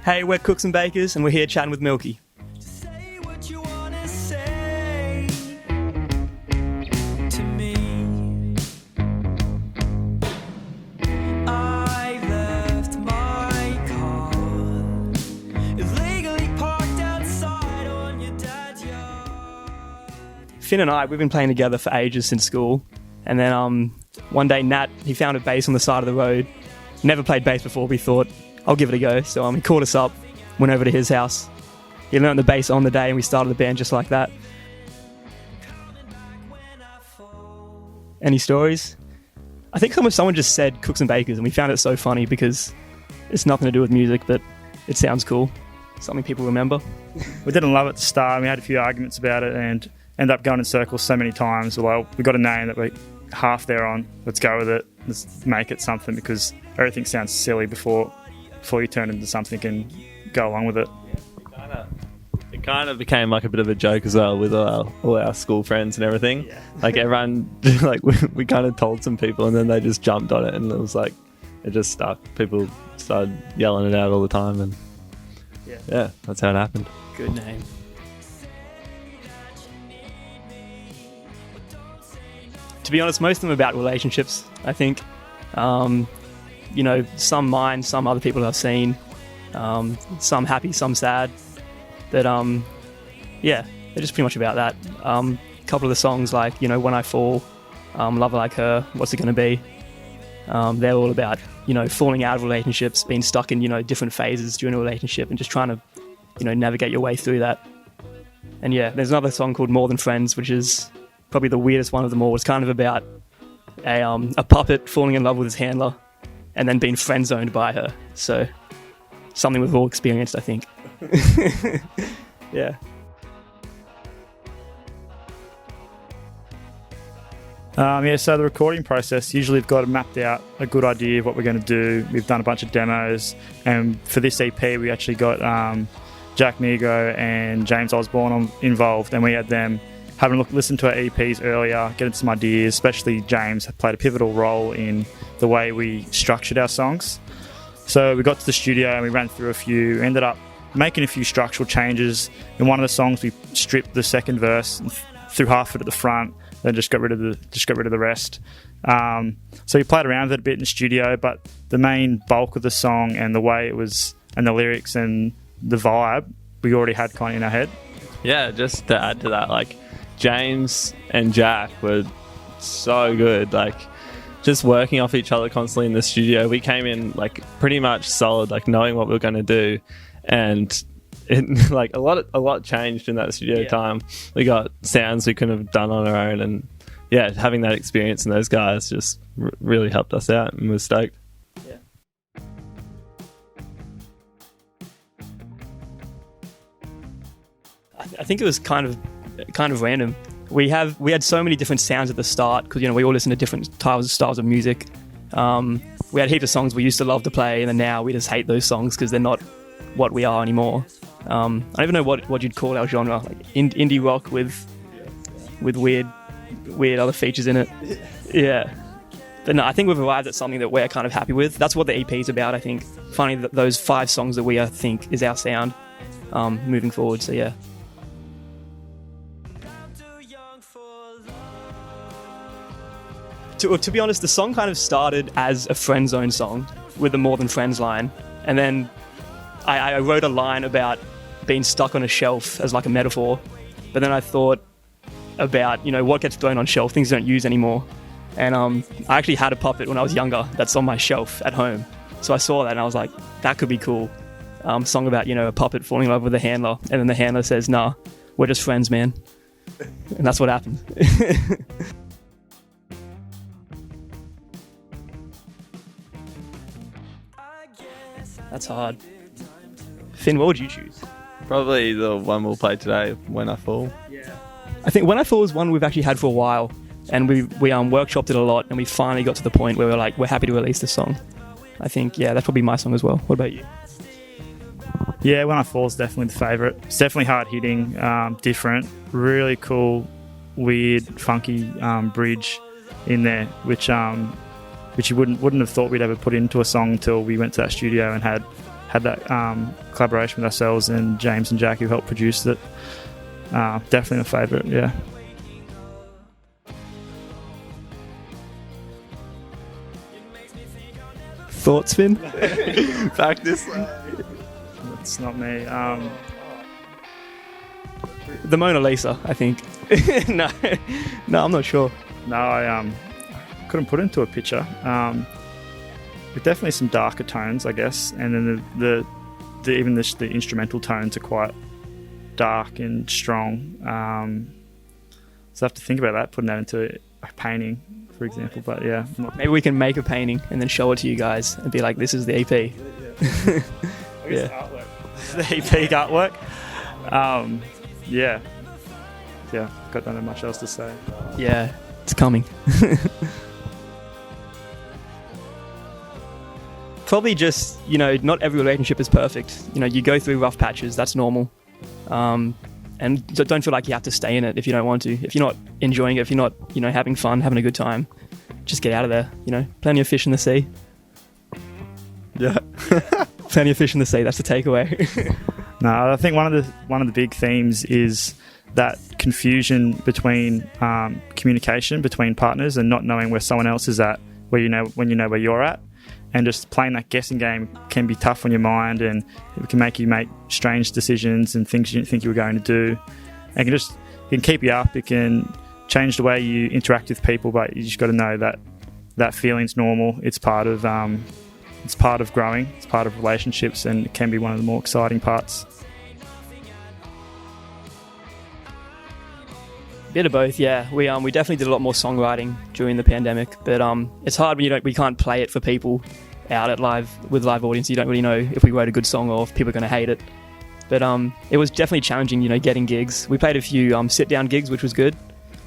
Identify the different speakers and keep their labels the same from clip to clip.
Speaker 1: Hey, we're Cooks and Bakers, and we're here chatting with Milky.
Speaker 2: Say what you wanna say to me. I left my car illegally parked outside on your dad's yard.
Speaker 1: Finn and I, we've been playing together for ages since school, and then one day Nat, he found a bass on the side of the road. Never played bass before, we thought, I'll give it a go. So he called us up, went over to his house. He learned the bass on the day and we started the band just like that. Any stories? I think someone just said Cooks and Bakers and we found it so funny because it's nothing to do with music, but it sounds cool. Something people remember.
Speaker 3: We didn't love it at the start. We had a few arguments about it and ended up going in circles so many times. Well, we got a name that we're half there on. Let's go with it. Let's make it something because everything sounds silly before you turn into something and go along with it.
Speaker 4: It kind of became like a bit of a joke as well with all our school friends and everything.
Speaker 1: Yeah.
Speaker 4: Like everyone, like we kind of told some people and then they just jumped on it and it was like, it just stuck. People started yelling it out all the time and yeah, that's how it happened.
Speaker 1: Good name. To be honest, most of them are about relationships, I think. Some mine, some other people I've seen. Some happy, some sad. But they're just pretty much about that. A couple of the songs like, When I Fall, Love Like Her, What's It Gonna Be? They're all about, falling out of relationships, being stuck in, different phases during a relationship and just trying to, navigate your way through that. And yeah, there's another song called More Than Friends, which is probably the weirdest one of them all. It's kind of about a puppet falling in love with his handler and then being friend-zoned by her. So something we've all experienced, I think. Yeah.
Speaker 3: So the recording process, usually we've got mapped out a good idea of what we're going to do. We've done a bunch of demos, and for this EP we actually got Jack Migo and James Osborne involved, and we had them having listened to our EPs earlier, getting some ideas. Especially James played a pivotal role in the way we structured our songs. So we got to the studio and we ran through a few, ended up making a few structural changes. In one of the songs we stripped the second verse and threw half of it at the front, then just got rid of the rest. So we played around with it a bit in the studio, but the main bulk of the song and the way it was, and the lyrics and the vibe, we already had kind of in our head.
Speaker 4: Yeah, just to add to that, like James and Jack were so good, like just working off each other constantly in the studio. We came in like pretty much solid, like knowing what we were going to do, and it, like a lot changed in that studio time. We got sounds we couldn't have done on our own, and yeah, having that experience and those guys just really helped us out, and we're stoked.
Speaker 1: Yeah. I think it was kind of random. We had so many different sounds at the start because we all listen to different styles of music. We had heaps of songs we used to love to play, and then now we just hate those songs because they're not what we are anymore. I don't even know what you'd call our genre, like indie rock with weird other features in it. Yeah, but no, I think we've arrived at something that we're kind of happy with. That's what the EP is about, I think. Finding those 5 songs that we think is our sound moving forward. So yeah. To be honest, the song kind of started as a friend zone song with the More Than Friends line, and then I wrote a line about being stuck on a shelf as like a metaphor, but then I thought about what gets thrown on shelf, things you don't use anymore, and I actually had a puppet when I was younger that's on my shelf at home, so I saw that and I was like, that could be cool. Song about a puppet falling in love with a handler, and then the handler says, nah, we're just friends, man. And that's what happened. That's hard. Finn, what would you choose?
Speaker 4: Probably the one we'll play today, When I Fall.
Speaker 1: Yeah. I think When I Fall is one we've actually had for a while, and we workshopped it a lot, and we finally got to the point where we're happy to release this song. I think, that's probably my song as well. What about you?
Speaker 3: Yeah, When I Fall is definitely the favourite. It's definitely hard hitting, different, really cool, weird, funky bridge in there, which you wouldn't have thought we'd ever put into a song until we went to that studio and had had that collaboration with ourselves and James and Jack, who helped produce it. Definitely my favourite, yeah.
Speaker 1: Thoughts, Finn?
Speaker 4: Back this way.
Speaker 3: It's not me.
Speaker 1: The Mona Lisa, I think. no, I'm not sure.
Speaker 3: No, I couldn't put it into a picture. With definitely some darker tones, I guess, and then the instrumental tones are quite dark and strong. So I have to think about that, putting that into a painting, for example. But yeah,
Speaker 1: Maybe we can make a painting and then show it to you guys and be like, this is the EP. Yeah.
Speaker 3: The EP artwork. Yeah, got not much else to say.
Speaker 1: Yeah, it's coming. Probably just, not every relationship is perfect. You go through rough patches, that's normal. And don't feel like you have to stay in it if you don't want to. If you're not enjoying it, if you're not, having fun, having a good time, just get out of there. Plenty of fish in the sea.
Speaker 4: Yeah.
Speaker 1: Plenty of fish in the sea, that's the takeaway.
Speaker 3: No, I think one of the big themes is that confusion between communication between partners and not knowing where someone else is at, when you know where you're at, and just playing that guessing game can be tough on your mind, and it can make you make strange decisions and things you didn't think you were going to do. It can keep you up. It can change the way you interact with people, but you just got to know that feeling's normal. It's part of growing. It's part of relationships, and it can be one of the more exciting parts.
Speaker 1: Bit of both, yeah. We definitely did a lot more songwriting during the pandemic, but it's hard when we can't play it for people out at with live audience. You don't really know if we wrote a good song or if people are going to hate it. But it was definitely challenging, getting gigs. We played a few sit-down gigs, which was good.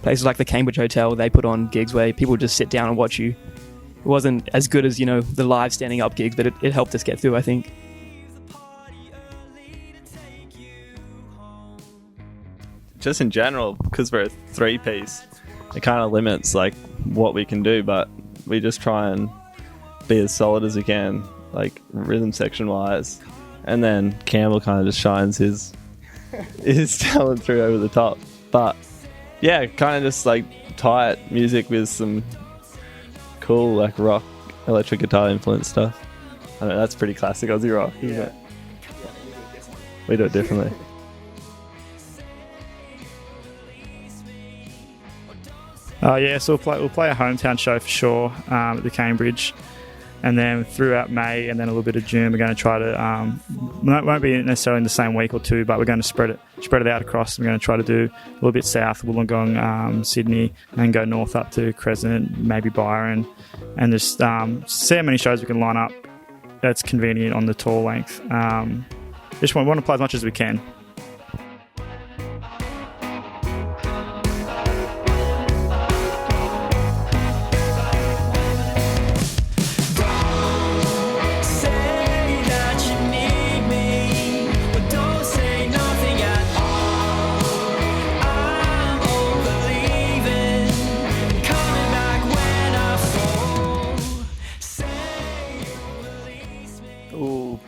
Speaker 1: Places like the Cambridge Hotel, they put on gigs where people would just sit down and watch you. It wasn't as good as, the live standing up gigs, but it helped us get through, I think.
Speaker 4: Just in general, because we're a three-piece, it kind of limits like what we can do, but we just try and be as solid as we can, like rhythm section wise, and then Campbell kind of just shines his talent through over the top. But yeah, kind of just like tight music with some cool like rock, electric guitar influence stuff. I don't know, that's pretty classic Aussie rock, isn't it? We do it differently.
Speaker 3: So we'll play a hometown show for sure at the Cambridge, and then throughout May and then a little bit of June, we're going to try to won't be necessarily in the same week or two, but we're going to spread it out across. We're going to try to do a little bit south, Wollongong, Sydney, and go north up to Crescent, maybe Byron, and just see how many shows we can line up that's convenient on the tour length. Just want to play as much as we can.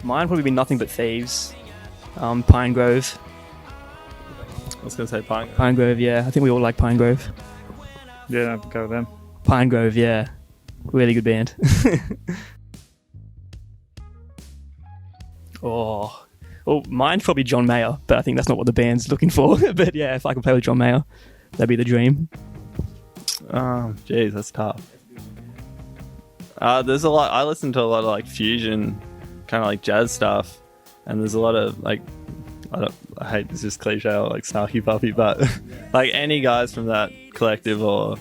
Speaker 1: Mine probably be Nothing But Thieves, Pine Grove.
Speaker 4: I was going to say Pine Grove.
Speaker 1: Pine Grove, yeah. I think we all like Pine Grove.
Speaker 3: Yeah, go with them.
Speaker 1: Pine Grove, yeah. Really good band. Well, mine's probably John Mayer, but I think that's not what the band's looking for. But yeah, if I could play with John Mayer, that'd be the dream.
Speaker 4: Oh, geez, that's tough. There's a lot. I listen to a lot of like fusion, kind of like jazz stuff, and there's a lot of like, I hate this is cliche or like snarky puppy, but like any guys from that collective, or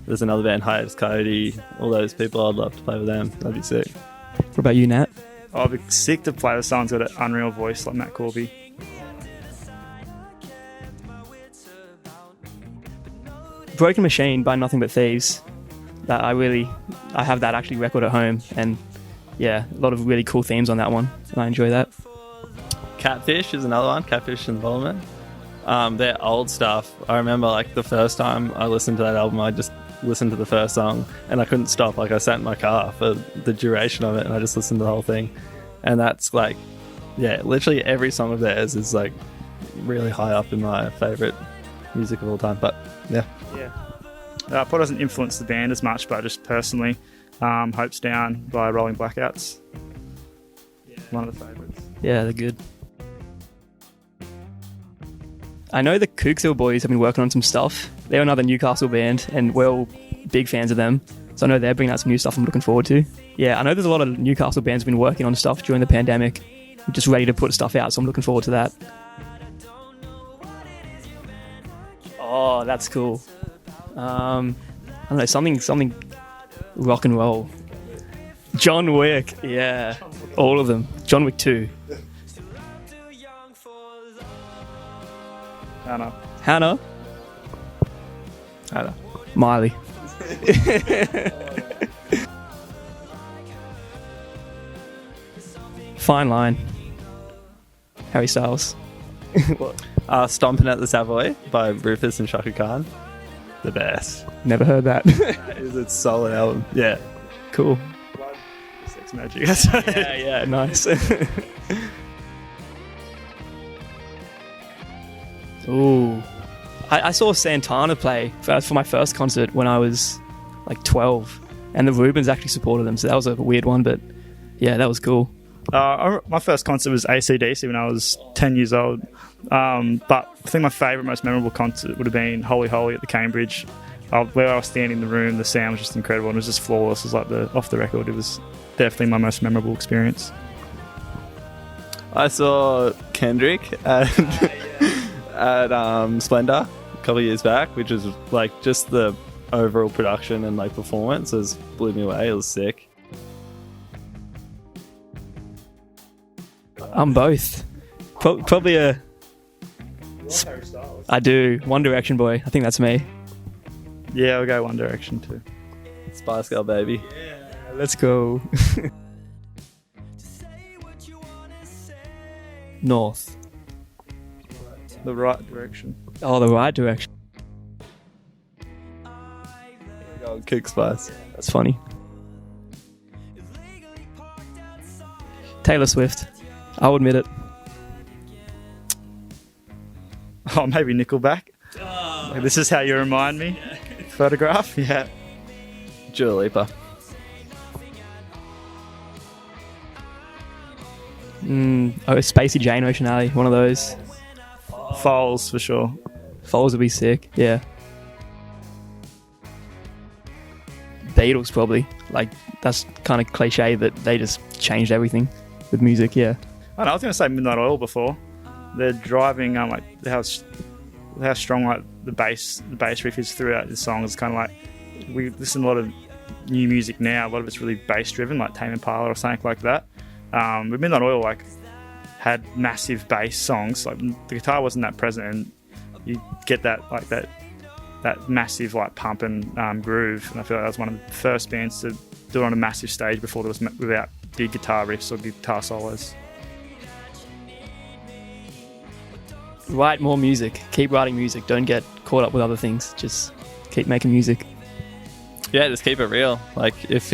Speaker 4: there's another band, Hiatus Coyote, all those people, I'd love to play with them. That'd be sick.
Speaker 1: What about you, Nat?
Speaker 3: I'd be sick to play with someone's got an unreal voice like Matt Corby.
Speaker 1: Broken Machine by Nothing But Thieves. That I have that actually record at home, and yeah, a lot of really cool themes on that one, and I enjoy that.
Speaker 4: Catfish is another one, Catfish Involvement. Their old stuff, I remember like the first time I listened to that album, I just listened to the first song and I couldn't stop. Like I sat in my car for the duration of it and I just listened to the whole thing. And that's like yeah, literally every song of theirs is like really high up in my favourite music of all time. But yeah.
Speaker 3: Yeah. Probably doesn't influence the band as much, but just personally, Hopes Down by Rolling Blackouts. One of the favourites.
Speaker 1: Yeah, they're good. I know the Kooksville boys have been working on some stuff. They're another Newcastle band, and we're all big fans of them. So I know they're bringing out some new stuff I'm looking forward to. Yeah, I know there's a lot of Newcastle bands have been working on stuff during the pandemic, just ready to put stuff out, so I'm looking forward to that. Oh, that's cool. I don't know, something rock and roll. John Wick, yeah. All of them. John Wick 2.
Speaker 3: Hannah.
Speaker 1: Hannah.
Speaker 4: I don't know.
Speaker 1: Miley. Fine Line. Harry Styles. What?
Speaker 4: Stomping at the Savoy by Rufus and Shaka Khan. The best.
Speaker 1: Never heard that.
Speaker 4: It's a solid album. Yeah.
Speaker 1: Cool.
Speaker 3: Sex Magic.
Speaker 1: Yeah, nice. Ooh. I saw Santana play for my first concert when I was like 12, and the Rubens actually supported them, so that was a weird one, but yeah, that was cool.
Speaker 3: My first concert was AC/DC when I was 10 years old. But I think my favourite, most memorable concert would have been Holy Holy at the Cambridge. Where I was standing in the room, the sound was just incredible, and it was just flawless. It was like off the record. It was definitely my most memorable experience.
Speaker 4: I saw Kendrick at Splendor a couple of years back, which was like just the overall production and like performance blew me away. It was sick.
Speaker 1: I'm both. Probably a... I do. One Direction boy. I think that's me.
Speaker 3: Yeah, I'll go One Direction too.
Speaker 4: Spice Girl baby.
Speaker 1: Let's go. North.
Speaker 3: The Right Direction.
Speaker 1: Oh, the right direction.
Speaker 4: Go Kick Spice.
Speaker 1: That's funny. Taylor Swift. I'll admit it.
Speaker 3: Oh, maybe Nickelback. This is how you remind me. Photograph. Yeah.
Speaker 4: Dua Lipa.
Speaker 1: Spacey Jane Ocean Alley. One of those.
Speaker 3: Foals for sure.
Speaker 1: Foals would be sick. Yeah. Beatles probably. Like, that's kind of cliche, but they just changed everything with music. Yeah.
Speaker 3: I was going to say Midnight Oil before. They're driving like how strong like the bass riff is throughout the song. It's kind of like we listen to a lot of new music now. A lot of it's really bass driven, like Tame Impala or something like that. But Midnight Oil like had massive bass songs. Like the guitar wasn't that present, and you get that massive like pump and groove. And I feel like that was one of the first bands to do it on a massive stage before there was without big guitar riffs or guitar solos.
Speaker 1: Write more music. Keep writing music. Don't get caught up with other things. Just keep making music.
Speaker 4: Yeah, just keep it real. Like if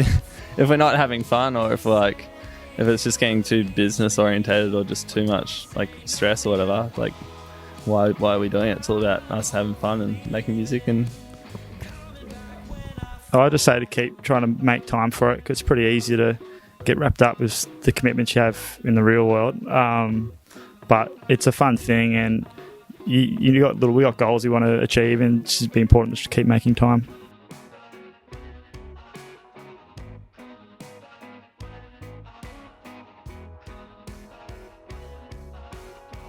Speaker 4: we're not having fun, or if it's just getting too business orientated or just too much like stress or whatever, like why are we doing it? It's all about us having fun and making music. And
Speaker 3: I just say to keep trying to make time for it, because it's pretty easy to get wrapped up with the commitments you have in the real world. But it's a fun thing, and we got goals we want to achieve, and it's just be important to keep making time.